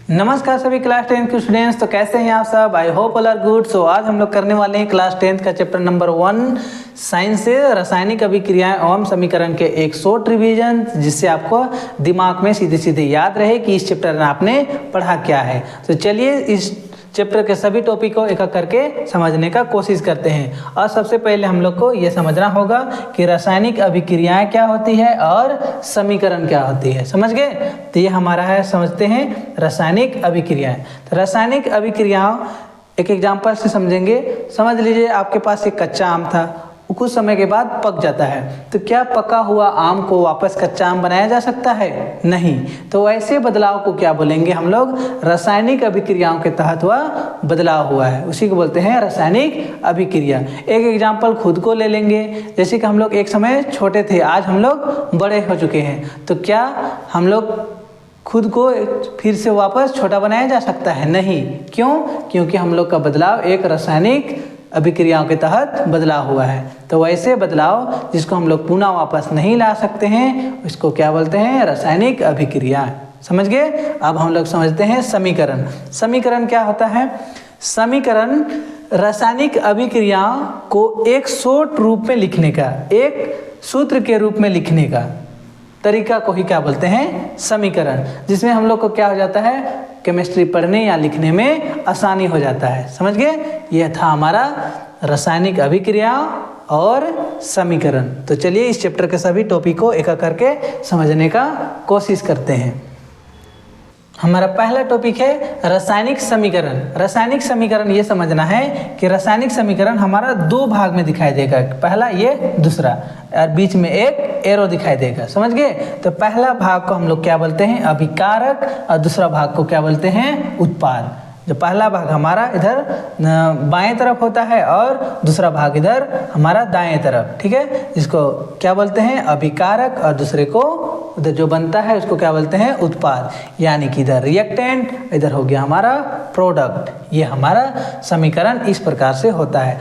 नमस्कार सभी क्लास 10 के स्टूडेंट्स। तो कैसे हैं आप सब? I hope all are good. So आज हम लोग करने वाले हैं क्लास 10 का चैप्टर नंबर 1 साइंस से रासायनिक अभिक्रियाएं एवं समीकरण के एक शॉर्ट रिवीजन, जिससे आपको दिमाग में सीधे सीधे याद रहे कि इस चैप्टर में आपने पढ़ा क्या है। तो चलिए इस चैप्टर के सभी टॉपिक को एक एक करके समझने का कोशिश करते हैं। और सबसे पहले हम लोग को ये समझना होगा कि रासायनिक अभिक्रियाएं क्या होती है और समीकरण क्या होती है। समझ गए? तो ये हमारा है, समझते हैं रासायनिक अभिक्रियाएं। तो रासायनिक अभिक्रियाओं एक एग्जाम्पल से समझेंगे। समझ लीजिए आपके पास एक कच्चा आम था, वो कुछ समय के बाद पक जाता है। तो क्या पका हुआ आम को वापस कच्चा आम बनाया जा सकता है? नहीं। तो ऐसे बदलाव को क्या बोलेंगे हम लोग? रासायनिक अभिक्रियाओं के तहत वह बदलाव हुआ है, उसी को बोलते हैं रासायनिक अभिक्रिया। एक एग्जाम्पल खुद को ले लेंगे। जैसे कि हम लोग एक समय छोटे थे, आज हम लोग बड़े हो चुके हैं। तो क्या हम लोग खुद को फिर से वापस छोटा बनाया जा सकता है? नहीं। क्यों? क्योंकि हम लोग का बदलाव एक रासायनिक अभिक्रियाओं के तहत बदलाव हुआ है। तो वैसे बदलाव जिसको हम लोग पुनः वापस नहीं ला सकते हैं, उसको क्या बोलते हैं? रासायनिक अभिक्रिया। समझ गए? अब हम लोग समझते हैं समीकरण। समीकरण क्या होता है? समीकरण रासायनिक अभिक्रियाओं को एक शॉर्ट रूप में लिखने का, एक सूत्र के रूप में लिखने का तरीका को ही क्या बोलते हैं? समीकरण। जिसमें हम लोग को क्या हो जाता है? केमिस्ट्री पढ़ने या लिखने में आसानी हो जाता है। समझ गए? यह था हमारा रासायनिक अभिक्रिया और समीकरण। तो चलिए इस चैप्टर के सभी टॉपिक को एक एक करके समझने का कोशिश करते हैं। हमारा पहला टॉपिक है रासायनिक समीकरण। रासायनिक समीकरण ये समझना है कि रासायनिक समीकरण हमारा दो भाग में दिखाई देगा, पहला ये, दूसरा, और बीच में एक एरो दिखाई देगा। समझ गए? तो पहला भाग को हम लोग क्या बोलते हैं? अभिकारक, और दूसरा भाग को क्या बोलते हैं? उत्पाद। जो पहला भाग हमारा इधर बाएं तरफ होता है और दूसरा भाग इधर हमारा दाएं तरफ। ठीक है? इसको क्या बोलते हैं? अभिकारक, और दूसरे को उधर जो बनता है उसको क्या बोलते हैं? उत्पाद। यानी कि इधर रिएक्टेंट, इधर हो गया हमारा प्रोडक्ट। ये हमारा समीकरण इस प्रकार से होता है।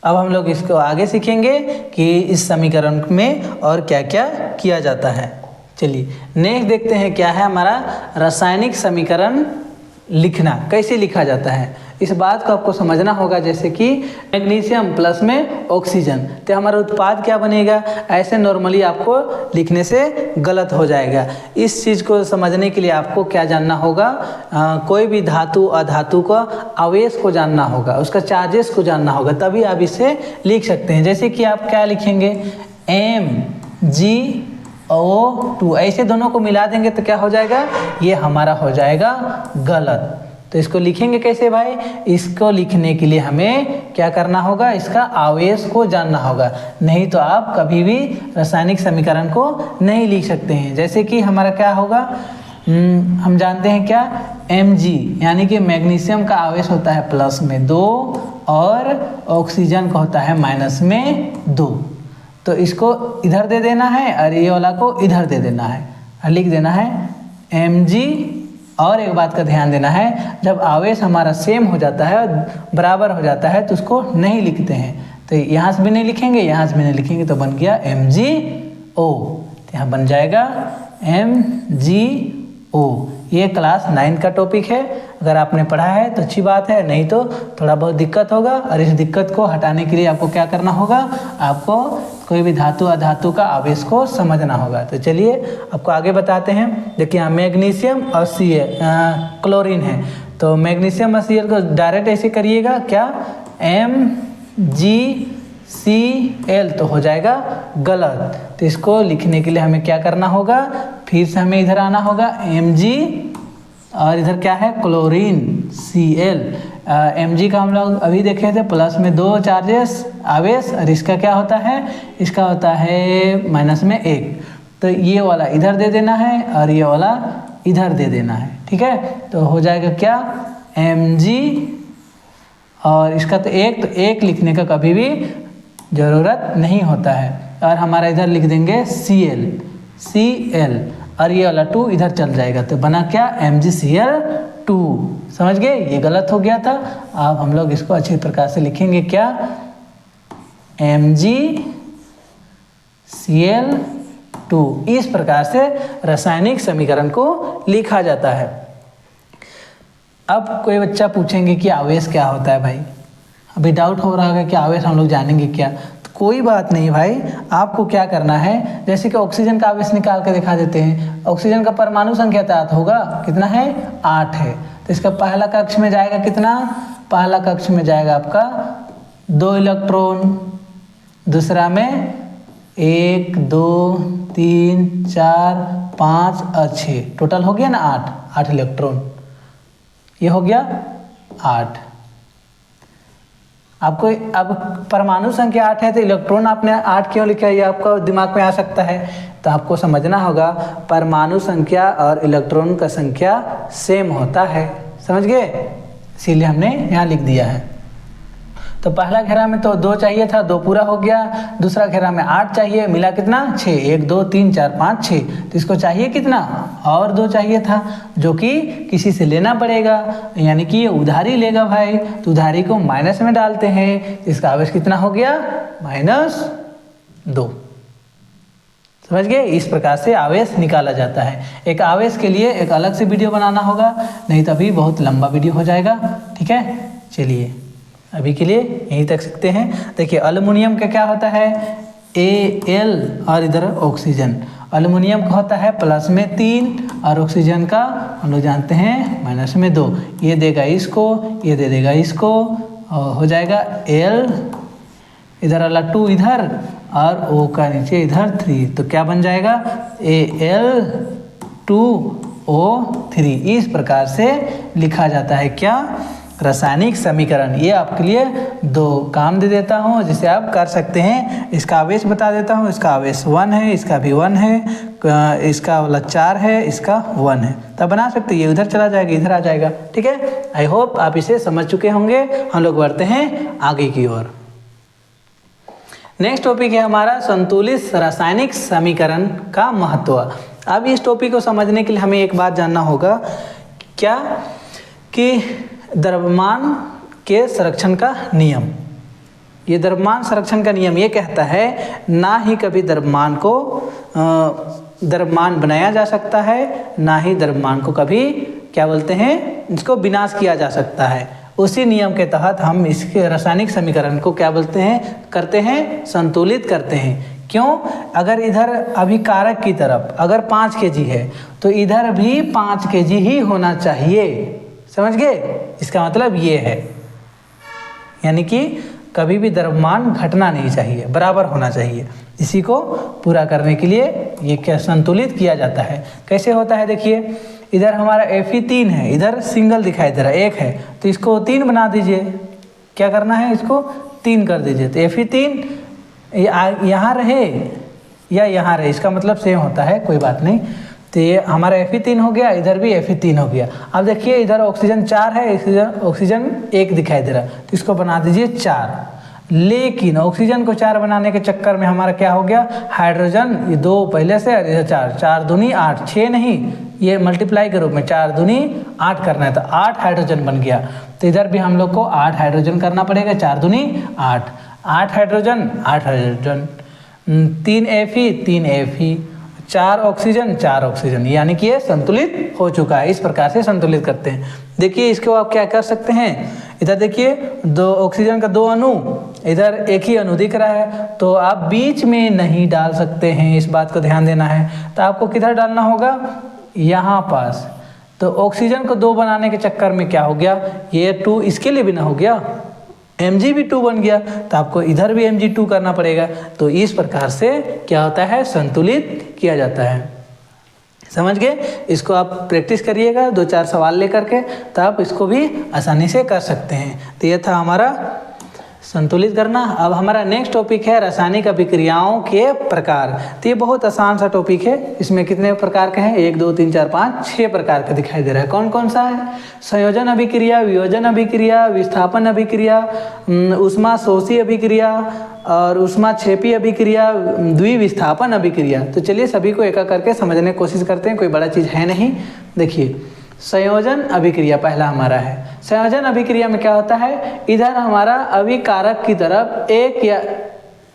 अब हम लोग इसको आगे सीखेंगे कि इस समीकरण में और क्या क्या किया जाता है। चलिए नेक्स्ट देखते हैं क्या है हमारा रासायनिक समीकरण लिखना, कैसे लिखा जाता है। इस बात को आपको समझना होगा, जैसे कि मैग्नीशियम प्लस में ऑक्सीजन, तो हमारा उत्पाद क्या बनेगा? ऐसे नॉर्मली आपको लिखने से गलत हो जाएगा। इस चीज़ को समझने के लिए आपको क्या जानना होगा? कोई भी धातु अधातु का आवेश को जानना होगा, उसका चार्जेस को जानना होगा, तभी आप इसे लिख सकते हैं। जैसे कि आप क्या लिखेंगे? MgO2, ऐसे दोनों को मिला देंगे तो क्या हो जाएगा? ये हमारा हो जाएगा गलत। तो इसको लिखेंगे कैसे भाई? इसको लिखने के लिए हमें क्या करना होगा? इसका आवेश को जानना होगा, नहीं तो आप कभी भी रासायनिक समीकरण को नहीं लिख सकते हैं। जैसे कि हमारा क्या होगा? हम जानते हैं क्या? Mg यानी कि मैग्नीशियम का आवेश होता है प्लस में 2 और ऑक्सीजन का होता है माइनस में 2। तो इसको इधर दे देना है और ये वाला को इधर दे देना है और लिख देना है Mg। और एक बात का ध्यान देना है, जब आवेश हमारा सेम हो जाता है और बराबर हो जाता है तो उसको नहीं लिखते हैं। तो यहाँ से भी नहीं लिखेंगे, यहाँ से भी नहीं लिखेंगे, तो बन गया MgO। तो यहाँ बन जाएगा MgO। ये क्लास 9 का टॉपिक है। अगर आपने पढ़ा है तो अच्छी बात है, नहीं तो थोड़ा बहुत दिक्कत होगा। और इस दिक्कत को हटाने के लिए आपको क्या करना होगा? आपको कोई भी धातु अधातु का आवेश को समझना होगा। तो चलिए आपको आगे बताते हैं। देखिए यहाँ मैग्नीशियम और Cl क्लोरीन है, तो मैग्नीशियम और Cl को डायरेक्ट ऐसे करिएगा क्या? MgCl, तो हो जाएगा गलत। तो इसको लिखने के लिए हमें क्या करना होगा? फिर से हमें इधर आना होगा Mg, और इधर क्या है? Chlorine Cl। Mg का हम लोग अभी देखे थे प्लस में 2 चार्जेस आवेश, और इसका क्या होता है? इसका होता है माइनस में 1। तो ये वाला इधर दे देना है और ये वाला इधर दे देना है। ठीक है? तो हो जाएगा क्या? Mg, और इसका तो एक लिखने का कभी भी ज़रूरत नहीं होता है। और हमारा इधर लिख देंगे Cl, और ये वाला 2 इधर चल जाएगा, तो बना क्या? MgCl2। समझ गए? ये गलत हो गया था। अब हम लोग इसको अच्छी प्रकार से लिखेंगे क्या? MgCl2। इस प्रकार से रासायनिक समीकरण को लिखा जाता है। अब कोई बच्चा पूछेंगे कि आवेश क्या होता है भाई, अभी डाउट हो रहा होगा कि आवेश हम लोग जानेंगे क्या। तो कोई बात नहीं भाई, आपको क्या करना है, जैसे कि ऑक्सीजन का आवेश निकाल के दिखा देते हैं। ऑक्सीजन का परमाणु संख्या ज्ञात होगा, कितना है 8 है। तो इसका पहला कक्ष में जाएगा कितना, पहला कक्ष में जाएगा आपका 2 इलेक्ट्रॉन, दूसरा में 1 2 3 4 5 और 6, टोटल हो गया ना 8 इलेक्ट्रॉन, ये हो गया 8। आपको अब परमाणु संख्या 8 है तो इलेक्ट्रॉन आपने 8 क्यों लिखा है, ये आपको दिमाग में आ सकता है। तो आपको समझना होगा परमाणु संख्या और इलेक्ट्रॉन का संख्या सेम होता है, समझ गए, इसीलिए हमने यहाँ लिख दिया है। तो पहला घेरा में तो 2 चाहिए था, 2 पूरा हो गया। दूसरा घेरा में 8 चाहिए, मिला कितना 6, 1 2 3 4 5 6। तो इसको चाहिए कितना, और 2 चाहिए था, जो कि किसी से लेना पड़ेगा, यानी कि ये उधारी लेगा भाई। तो उधारी को माइनस में डालते हैं, इसका आवेश कितना हो गया -2। समझ गए, इस प्रकार से आवेश निकाला जाता है। एक आवेश के लिए एक अलग से वीडियो बनाना होगा, नहीं तो अभी बहुत लंबा वीडियो हो जाएगा, ठीक है। चलिए अभी के लिए यहीं तक सीखते हैं। देखिए एल्युमिनियम का क्या होता है, Al, और इधर ऑक्सीजन। एल्युमिनियम का होता है प्लस में 3 और ऑक्सीजन का हम लोग जानते हैं माइनस में 2। ये देगा इसको, ये दे देगा इसको, और हो जाएगा L, इधर वाला 2 इधर और O का नीचे इधर 3। तो क्या बन जाएगा Al2O3। इस प्रकार से लिखा जाता है क्या, रासायनिक समीकरण। ये आपके लिए 2 काम दे देता हूँ जिसे आप कर सकते हैं। इसका आवेश बता देता हूँ, इसका आवेश 1 है, इसका भी 1 है, इसका वाला 4 है, इसका 1 है। तब बना सकते, ये उधर चला जाएगा, इधर आ जाएगा, ठीक है। आई होप आप इसे समझ चुके होंगे। हम लोग बढ़ते हैं आगे की ओर। नेक्स्ट टॉपिक है हमारा संतुलित रासायनिक समीकरण का महत्व। अब इस टॉपिक को समझने के लिए हमें एक बात जानना होगा, क्या कि द्रव्यमान के संरक्षण का नियम, ये द्रव्यमान संरक्षण का नियम ये कहता है ना ही कभी द्रव्यमान को द्रव्यमान बनाया जा सकता है, ना ही द्रव्यमान को कभी क्या बोलते हैं, इसको विनाश किया जा सकता है। उसी नियम के तहत हम इसके रासायनिक समीकरण को क्या बोलते हैं, करते हैं, संतुलित करते हैं। क्यों, अगर इधर अभी कारक की तरफ अगर 5 kg है तो इधर भी 5 kg ही होना चाहिए, समझ गए। इसका मतलब ये है, यानी कि कभी भी द्रव्यमान घटना नहीं चाहिए, बराबर होना चाहिए। इसी को पूरा करने के लिए ये क्या संतुलित किया जाता है। कैसे होता है, देखिए इधर हमारा Fe3 है, इधर सिंगल दिखाई दे रहा है 1 है, तो इसको 3 बना दीजिए। क्या करना है, इसको 3 कर दीजिए। तो Fe3 यहाँ रहे या यहाँ रहे, इसका मतलब सेम होता है, कोई बात नहीं। तो ये हमारा Fe3 हो गया, इधर भी Fe3 हो गया। अब देखिए इधर ऑक्सीजन 4 है, ऑक्सीजन 1 दिखाई दे रहा है, तो इसको बना दीजिए 4। लेकिन ऑक्सीजन को 4 बनाने के चक्कर में हमारा क्या हो गया, हाइड्रोजन ये 2 पहले से और इधर 4, 4 दूनी 8, 6 नहीं, ये मल्टीप्लाई के रूप में 4 दूनी 8 करना है, तो 8 हाइड्रोजन बन गया। तो इधर भी हम लोग को 8 हाइड्रोजन करना पड़ेगा, 4 दूनी 8, 8 hydrogen 8 hydrogen, 3 Fe 3 Fe, 4 oxygen 4 oxygen, यानी कि ये संतुलित हो चुका है। इस प्रकार से संतुलित करते हैं। देखिए इसको आप क्या कर सकते हैं, इधर देखिए 2 ऑक्सीजन का 2 अणु, इधर एक ही अणु दिख रहा है, तो आप बीच में नहीं डाल सकते हैं, इस बात को ध्यान देना है। तो आपको किधर डालना होगा, यहाँ पास। तो ऑक्सीजन को 2 बनाने के चक्कर में क्या हो गया, ये 2 इसके लिए भी ना हो गया, Mg भी 2 बन गया, तो आपको इधर भी Mg2 करना पड़ेगा। तो इस प्रकार से क्या होता है, संतुलित किया जाता है। समझ गए, इसको आप प्रैक्टिस करिएगा 2-4 सवाल लेकर के, तो आप इसको भी आसानी से कर सकते हैं। तो ये था हमारा संतुलित करना। अब हमारा नेक्स्ट टॉपिक है रासायनिक अभिक्रियाओं के प्रकार। तो ये बहुत आसान सा टॉपिक है। इसमें कितने प्रकार के हैं, 1 2 3 4 5 6 प्रकार का दिखाई दे रहा है। कौन कौन सा है, संयोजन अभिक्रिया, वियोजन अभिक्रिया, विस्थापन अभिक्रिया, ऊष्मा शोषी अभिक्रिया और ऊष्मा क्षेपी अभिक्रिया, द्विविस्थापन अभिक्रिया। तो चलिए सभी को एक एक करके समझने की कोशिश करते हैं, कोई बड़ा चीज़ है नहीं। देखिए संयोजन अभिक्रिया पहला हमारा है। संयोजन अभिक्रिया में क्या होता है, इधर हमारा अभिकारक की तरफ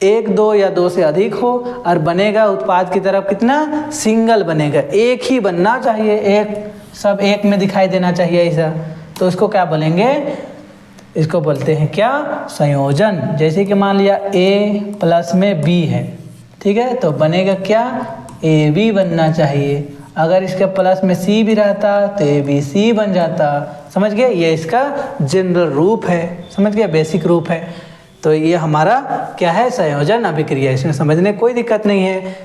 1 2 या 2 से अधिक हो और बनेगा उत्पाद की तरफ कितना, सिंगल बनेगा, एक ही बनना चाहिए, एक सब एक में दिखाई देना चाहिए ऐसा। तो इसको क्या बोलेंगे, इसको बोलते हैं क्या, संयोजन। जैसे कि मान लिया A प्लस में B है, ठीक है, तो बनेगा क्या, AB बनना चाहिए। अगर इसके प्लस में C भी रहता तो ABC बन जाता। समझ गए, ये इसका जनरल रूप है, समझ गए, बेसिक रूप है। तो ये हमारा क्या है, संयोजन अभिक्रिया। इसमें समझने कोई दिक्कत नहीं है।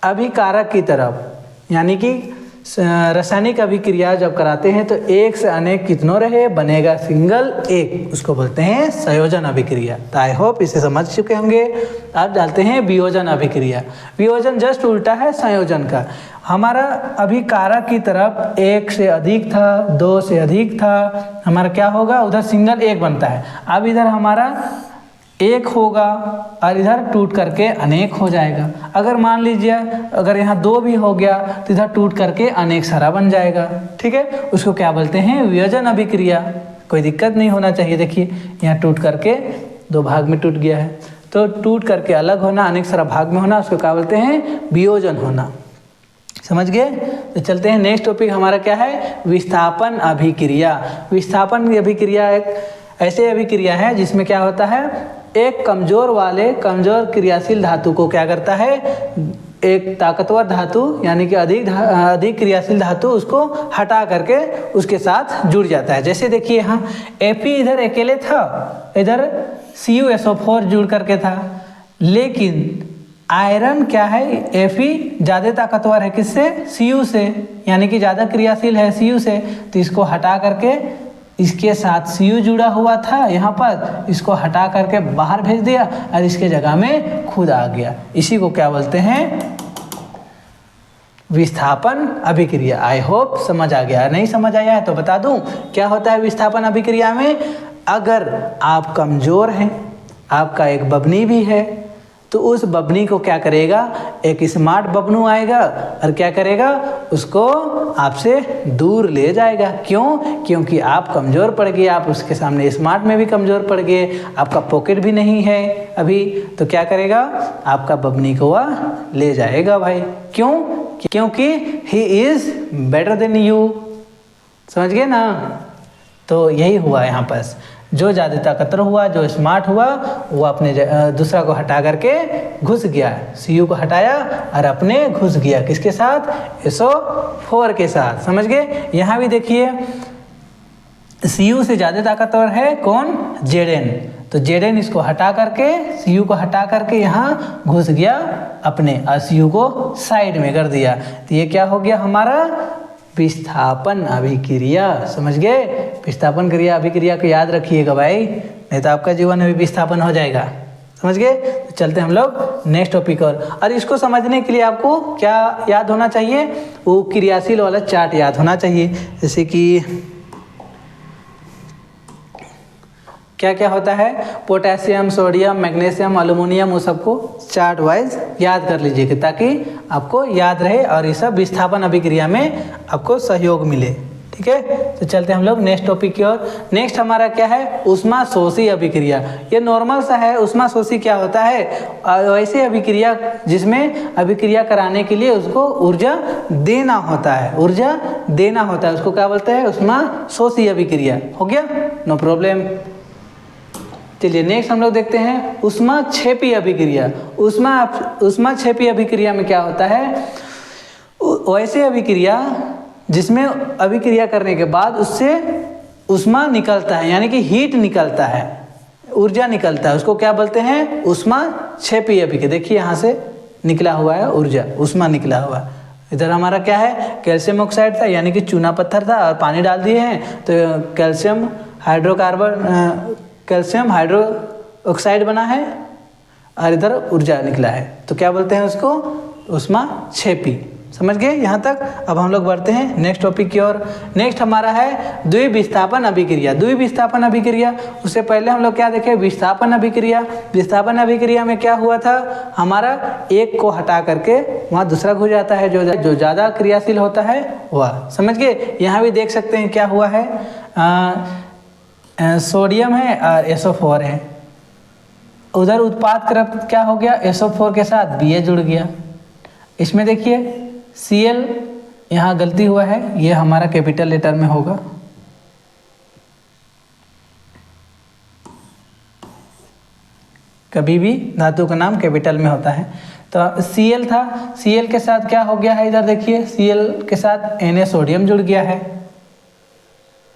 अभिकारक की तरफ, यानी कि रासायनिक अभिक्रिया जब कराते हैं तो एक से अनेक कितनों रहे, बनेगा सिंगल एक, उसको बोलते हैं संयोजन अभिक्रिया। तो आई होप इसे समझ चुके होंगे। अब डालते हैं वियोजन अभिक्रिया। वियोजन जस्ट उल्टा है संयोजन का। हमारा अभिकारक की तरफ एक से अधिक था, दो से अधिक था, हमारा क्या होगा, उधर सिंगल एक बनता है। अब इधर हमारा एक होगा और इधर टूट करके अनेक हो जाएगा। अगर मान लीजिए अगर यहाँ दो भी हो गया तो इधर टूट करके अनेक सारा बन जाएगा, ठीक है, उसको क्या बोलते हैं, वियोजन अभिक्रिया। कोई दिक्कत नहीं होना चाहिए। देखिए यहाँ टूट करके दो भाग में टूट गया है, तो टूट करके अलग होना, अनेक सारा भाग में होना, उसको क्या बोलते हैं, वियोजन होना। समझ गए। तो चलते हैं, नेक्स्ट टॉपिक हमारा क्या है, विस्थापन अभिक्रिया। विस्थापन अभिक्रिया एक ऐसे अभिक्रिया है जिसमें क्या होता है, एक कमजोर क्रियाशील धातु को क्या करता है, एक ताकतवर धातु यानी कि अधिक क्रियाशील धातु उसको हटा करके उसके साथ जुड़ जाता है। जैसे देखिए यहाँ Fe इधर अकेले था, इधर CuSO4 जुड़ करके था, लेकिन आयरन क्या है, Fe ज़्यादा ताकतवर है किससे, Cu से, यानी कि ज़्यादा क्रियाशील है Cu से, तो इसको हटा करके इसके साथ Cu जुड़ा हुआ था यहाँ पर, इसको हटा करके बाहर भेज दिया और इसके जगह में खुद आ गया। इसी को क्या बोलते हैं, विस्थापन अभिक्रिया। आई होप समझ आ गया। नहीं समझ आया है तो बता दूं क्या होता है विस्थापन अभिक्रिया में। अगर आप कमजोर हैं, आपका एक बबनी भी है, तो उस बबनी को क्या करेगा, एक स्मार्ट बबनू आएगा और क्या करेगा, उसको आपसे दूर ले जाएगा। क्यों, क्योंकि आप कमज़ोर पड़ गए, आप उसके सामने स्मार्ट में भी कमज़ोर पड़ गए, आपका पॉकेट भी नहीं है अभी, तो क्या करेगा, आपका बबनी को वह ले जाएगा भाई। क्यों, क्योंकि he is better than you. समझ गए ना। तो यही हुआ यहाँ पर, जो ज़्यादा ताकतवर हुआ, जो स्मार्ट हुआ, वो अपने दूसरा को हटा करके घुस गया, Cu को हटाया और अपने घुस गया, किसके साथ, SO4 के साथ। समझ गए। यहाँ भी देखिए Cu से ज़्यादा ताकतवर है कौन, Zn, तो Zn इसको हटा करके, Cu को हटा करके यहाँ घुस गया अपने, और Cu को साइड में कर दिया। तो ये क्या हो गया हमारा, विस्थापन अभिक्रिया। समझ गए। विस्थापन क्रिया अभिक्रिया को याद रखिएगा भाई, नहीं तो आपका जीवन में भी विस्थापन हो जाएगा। समझ गए। तो चलते हम लोग नेक्स्ट टॉपिक और इसको समझने के लिए आपको क्या याद होना चाहिए, वो क्रियाशील वाला चार्ट याद होना चाहिए। जैसे कि क्या क्या होता है, पोटेशियम, सोडियम, मैग्नीशियम, एल्युमिनियम, वो सबको चार्ट वाइज याद कर लीजिएगा ताकि आपको याद रहे और ये सब विस्थापन अभिक्रिया में आपको सहयोग मिले। ठीक है। तो चलते हम लोग नेक्स्ट टॉपिक की ओर। नेक्स्ट हमारा क्या है, ऊष्मा शोषी अभिक्रिया। ये नॉर्मल सा है। ऊष्मा शोषी क्या होता है, वैसे अभिक्रिया जिसमें अभिक्रिया कराने के लिए उसको ऊर्जा देना होता है, ऊर्जा देना होता है, उसको क्या बोलते हैं, ऊष्मा शोषी अभिक्रिया। हो गया, नो प्रॉब्लम। चलिए नेक्स्ट हम लोग देखते हैं ऊष्मा क्षेपी अभिक्रिया। ऊष्मा क्षेपी अभिक्रिया में क्या होता है, वैसे अभिक्रिया जिसमें अभिक्रिया करने के बाद उससे ऊष्मा निकलता है, यानी कि हीट निकलता है, ऊर्जा निकलता है, उसको क्या बोलते हैं, ऊष्मा क्षेपी अभिक्रिया। देखिए यहाँ से निकला हुआ है ऊर्जा, ऊष्मा निकला हुआ है। इधर हमारा क्या है, कैल्शियम ऑक्साइड था, यानी कि चूना पत्थर था और पानी डाल दिए हैं तो कैल्शियम हाइड्रो ऑक्साइड बना है और इधर ऊर्जा निकला है, तो क्या बोलते हैं उसको, ऊष्मा क्षेपी। समझ गए यहाँ तक। अब हम लोग बढ़ते हैं नेक्स्ट टॉपिक की ओर। नेक्स्ट हमारा है द्विविस्थापन अभिक्रिया। द्विविस्थापन अभिक्रिया, उससे पहले हम लोग क्या देखें, विस्थापन अभिक्रिया। विस्थापन अभिक्रिया में क्या हुआ था, हमारा एक को हटा करके वहाँ दूसरा घुस जाता है, जो ज़्यादा क्रियाशील होता है वह। समझ गए। यहाँ भी देख सकते हैं क्या हुआ है, सोडियम है और SO4 है, उधर उत्पाद क्रम क्या हो गया, SO4 के साथ Ba जुड़ गया। इसमें देखिए Cl यहाँ गलती हुआ है, ये हमारा कैपिटल लेटर में होगा, कभी भी धातु का नाम कैपिटल में होता है। तो Cl था, Cl के साथ क्या हो गया है, इधर देखिए Cl के साथ Na सोडियम जुड़ गया है,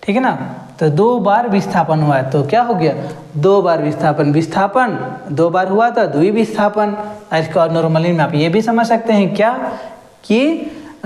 ठीक है ना। तो 2 बार विस्थापन हुआ है, तो क्या हो गया, 2 बार विस्थापन, विस्थापन 2 बार हुआ था, द्विविस्थापन। इसको नॉर्मली में आप ये भी समझ सकते हैं क्या कि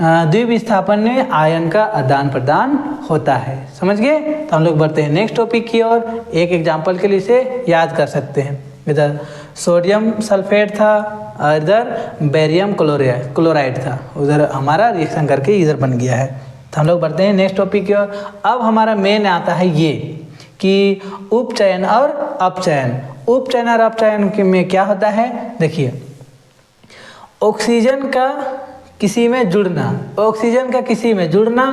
द्विविस्थापन में आयन का आदान प्रदान होता है। समझ गए। तो हम लोग बढ़ते हैं नेक्स्ट टॉपिक की ओर। एक एग्जाम्पल के लिए इसे याद कर सकते हैं। इधर सोडियम सल्फेट था और इधर बेरियम क्लोराइड था, उधर हमारा रिएक्शन करके इधर बन गया है। तो हम लोग बढ़ते हैं नेक्स्ट टॉपिक की ओर। अब हमारा मेन आता है ये कि उपचयन और अपचयन। उपचयन और अपचयन में क्या होता है, देखिए ऑक्सीजन का किसी में जुड़ना, ऑक्सीजन का किसी में जुड़ना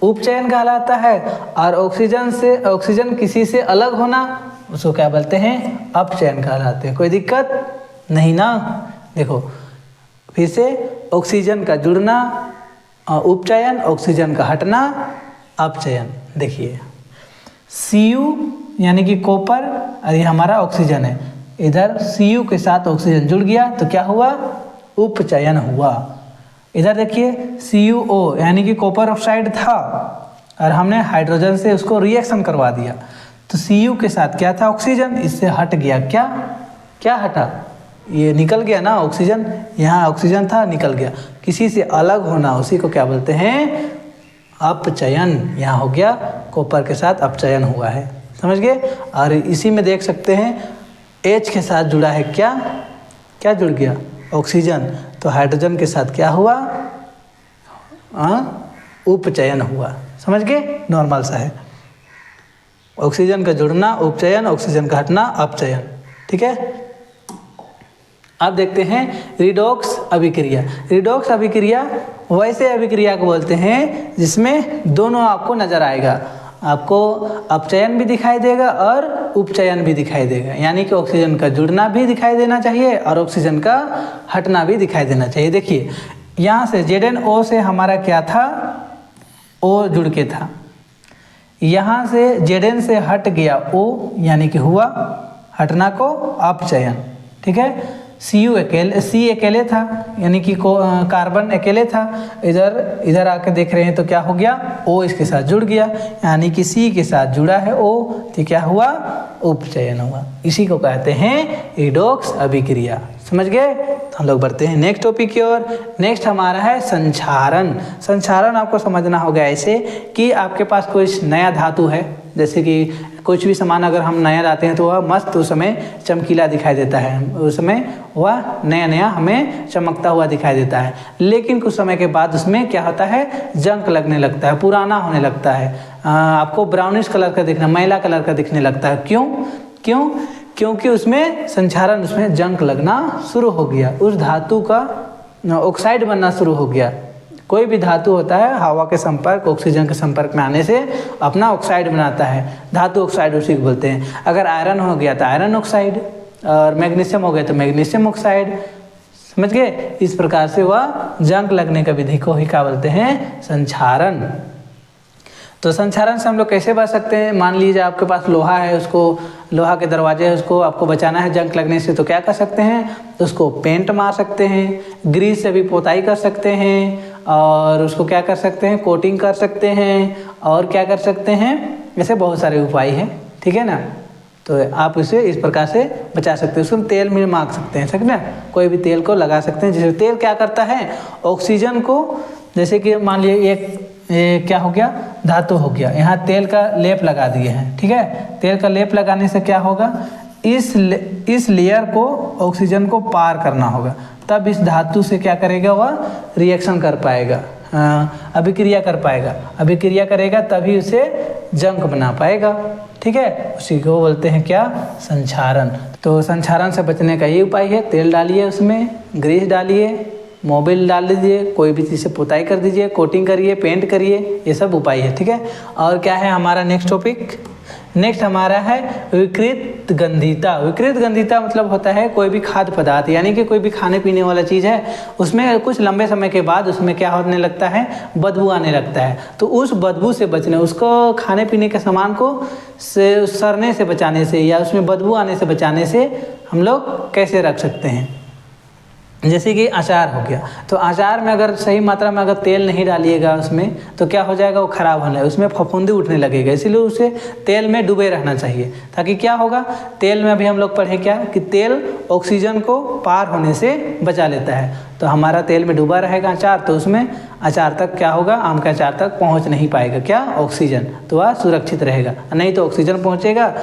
उपचयन कहलाता है, और ऑक्सीजन किसी से अलग होना उसको क्या बोलते हैं, अपचयन कहलाते हैं। कोई दिक्कत नहीं ना। देखो फिर से, ऑक्सीजन का जुड़ना उपचयन, ऑक्सीजन का हटना अपचयन। देखिए Cu यानी कि कॉपर, और ये हमारा ऑक्सीजन है, इधर Cu के साथ ऑक्सीजन जुड़ गया तो क्या हुआ, उपचयन हुआ। इधर देखिए CuO यानी कि कॉपर ऑक्साइड था और हमने हाइड्रोजन से उसको रिएक्शन करवा दिया, तो Cu के साथ क्या था, ऑक्सीजन, इससे हट गया। क्या हटा, ये निकल गया ना ऑक्सीजन, यहाँ ऑक्सीजन था निकल गया। किसी से अलग होना उसी को क्या बोलते हैं, अपचयन। यहाँ हो गया कॉपर के साथ अपचयन हुआ है, समझ गए। और इसी में देख सकते हैं H के साथ जुड़ा है, क्या जुड़ गया, ऑक्सीजन, तो हाइड्रोजन के साथ क्या हुआ, उपचयन हुआ। समझ गए, नॉर्मल सा है। ऑक्सीजन का जुड़ना उपचयन, ऑक्सीजन का हटना अपचयन, ठीक है। अब देखते हैं रिडॉक्स अभिक्रिया। रिडॉक्स अभिक्रिया वैसे अभिक्रिया को बोलते हैं जिसमें दोनों आपको नजर आएगा, आपको अपचयन भी दिखाई देगा और उपचयन भी दिखाई देगा, यानी कि ऑक्सीजन का जुड़ना भी दिखाई देना चाहिए और ऑक्सीजन का हटना भी दिखाई देना चाहिए। देखिए यहाँ से ZnO से हमारा क्या था, O जुड़ के था, यहाँ से Zn से हट गया O, यानी कि हुआ हटना को अपचयन, ठीक है। C अकेले था, यानी कि कार्बन अकेले था, इधर आके देख रहे हैं तो क्या हो गया, O इसके साथ जुड़ गया, यानी कि C के साथ जुड़ा है O, तो क्या हुआ, उपचयन हुआ। इसी को कहते हैं रिडॉक्स अभिक्रिया। समझ गए। तो हम लोग बढ़ते हैं नेक्स्ट टॉपिक की ओर। नेक्स्ट हमारा है संक्षारण। संक्षारण आपको समझना होगा ऐसे कि आपके पास कोई नया धातु है, जैसे कि कुछ भी सामान अगर हम नया लाते हैं तो वह मस्त उस समय चमकीला दिखाई देता है, उस समय वह नया हमें चमकता हुआ दिखाई देता है। लेकिन कुछ समय के बाद उसमें क्या होता है, जंग लगने लगता है, पुराना होने लगता है, आपको ब्राउनिश कलर का दिखना, मैला कलर का दिखने लगता है। क्योंकि उसमें संक्षारण, उसमें जंग लगना शुरू हो गया, उस धातु का ऑक्साइड बनना शुरू हो गया। कोई भी धातु होता है हवा के संपर्क, ऑक्सीजन के संपर्क में आने से अपना ऑक्साइड बनाता है, धातु ऑक्साइड उसी को बोलते हैं। अगर आयरन हो गया तो आयरन ऑक्साइड, और मैग्नीशियम हो गया तो मैग्नीशियम ऑक्साइड। समझ गए। इस प्रकार से वह जंग लगने का विधि को ही क्या बोलते हैं, संक्षारण। तो संक्षारण से हम लोग कैसे बच सकते हैं, मान लीजिए आपके पास लोहा है, उसको लोहा के दरवाजे है, उसको आपको बचाना है जंग लगने से, तो क्या कर सकते हैं, उसको पेंट मार सकते हैं, ग्रीस से भी पोताई कर सकते हैं, और उसको क्या कर सकते हैं, कोटिंग कर सकते हैं, और क्या कर सकते हैं, ऐसे बहुत सारे उपाय हैं, ठीक है ना। तो आप इसे इस प्रकार से बचा सकते हैं। उसको तेल में मार सकते हैं, ठीक ना, कोई भी तेल को लगा सकते हैं। जैसे तेल क्या करता है, ऑक्सीजन को, जैसे कि मान लीजिए एक क्या हो गया, धातु हो गया, यहाँ तेल का लेप लगा दिए हैं, ठीक है। तेल का लेप लगाने से क्या होगा, इस लेयर को ऑक्सीजन को पार करना होगा, तब इस धातु से क्या करेगा, वह रिएक्शन कर पाएगा, अभिक्रिया कर पाएगा, अभिक्रिया करेगा तभी उसे जंग बना पाएगा, ठीक है। उसी को बोलते हैं क्या, संक्षारण। तो संक्षारण से बचने का ये उपाय है, तेल डालिए, उसमें ग्रीस डालिए, मोबिल डाल दीजिए, कोई भी चीज़ से पुताई कर दीजिए, कोटिंग करिए, पेंट करिए, ये सब उपाय है। ठीक है, और क्या है हमारा नेक्स्ट टॉपिक? नेक्स्ट हमारा है विकृत गंधिता। विकृत गंधिता मतलब होता है कोई भी खाद्य पदार्थ, यानी कि कोई भी खाने पीने वाला चीज़ है, उसमें कुछ लंबे समय के बाद उसमें क्या होने लगता है, बदबू आने लगता है। तो उस बदबू से बचने, उसको खाने पीने के सामान को से सड़ने से बचाने से या उसमें बदबू आने से बचाने से हम लोग कैसे रख सकते हैं? जैसे कि अचार हो गया, तो अचार में अगर सही मात्रा में अगर तेल नहीं डालिएगा उसमें, तो क्या हो जाएगा, वो ख़राब होने, उसमें फफूंदी उठने लगेगा। इसीलिए उसे तेल में डूबे रहना चाहिए, ताकि क्या होगा, तेल में अभी हम लोग पढ़े क्या कि तेल ऑक्सीजन को पार होने से बचा लेता है। तो हमारा तेल में डूबा रहेगा अचार, तो उसमें अचार तक क्या होगा, आम के अचार तक पहुँच नहीं पाएगा क्या, ऑक्सीजन, तो वह सुरक्षित रहेगा। नहीं तो ऑक्सीजन पहुँचेगा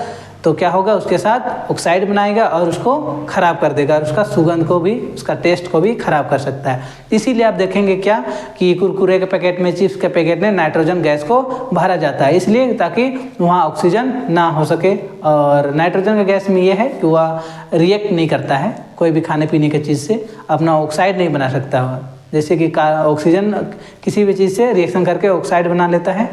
तो क्या होगा, उसके साथ ऑक्साइड बनाएगा और उसको ख़राब कर देगा, और उसका सुगंध को भी, उसका टेस्ट को भी ख़राब कर सकता है। इसीलिए आप देखेंगे क्या कि कुरकुरे के पैकेट में, चिप्स के पैकेट में नाइट्रोजन गैस को भरा जाता है, इसलिए ताकि वहाँ ऑक्सीजन ना हो सके। और नाइट्रोजन का गैस में ये है कि वह रिएक्ट नहीं करता है कोई भी खाने पीने की चीज़ से, अपना ऑक्साइड नहीं बना सकता है। जैसे कि ऑक्सीजन किसी भी चीज़ से रिएक्शन करके ऑक्साइड बना लेता है,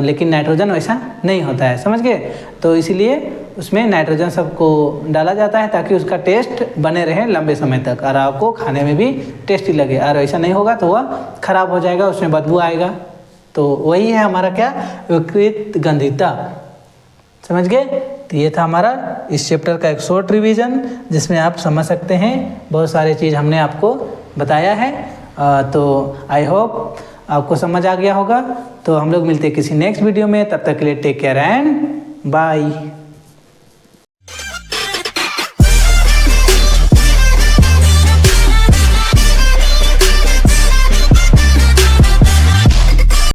लेकिन नाइट्रोजन वैसा नहीं होता है, समझ गए? तो इसलिए उसमें नाइट्रोजन सबको डाला जाता है ताकि उसका टेस्ट बने रहे लंबे समय तक और आपको खाने में भी टेस्टी लगे। और ऐसा नहीं होगा तो वह खराब हो जाएगा, उसमें बदबू आएगा। तो वही है हमारा क्या, विकृत गंधिता। समझ गए? तो ये था हमारा इस चैप्टर का एक शॉर्ट रिवीजन, जिसमें आप समझ सकते हैं बहुत सारी चीज़ हमने आपको बताया है। तो आई होप आपको समझ आ गया होगा। तो हम लोग मिलते हैं किसी नेक्स्ट वीडियो में, तब तक के लिए टेक केयर एंड बाय।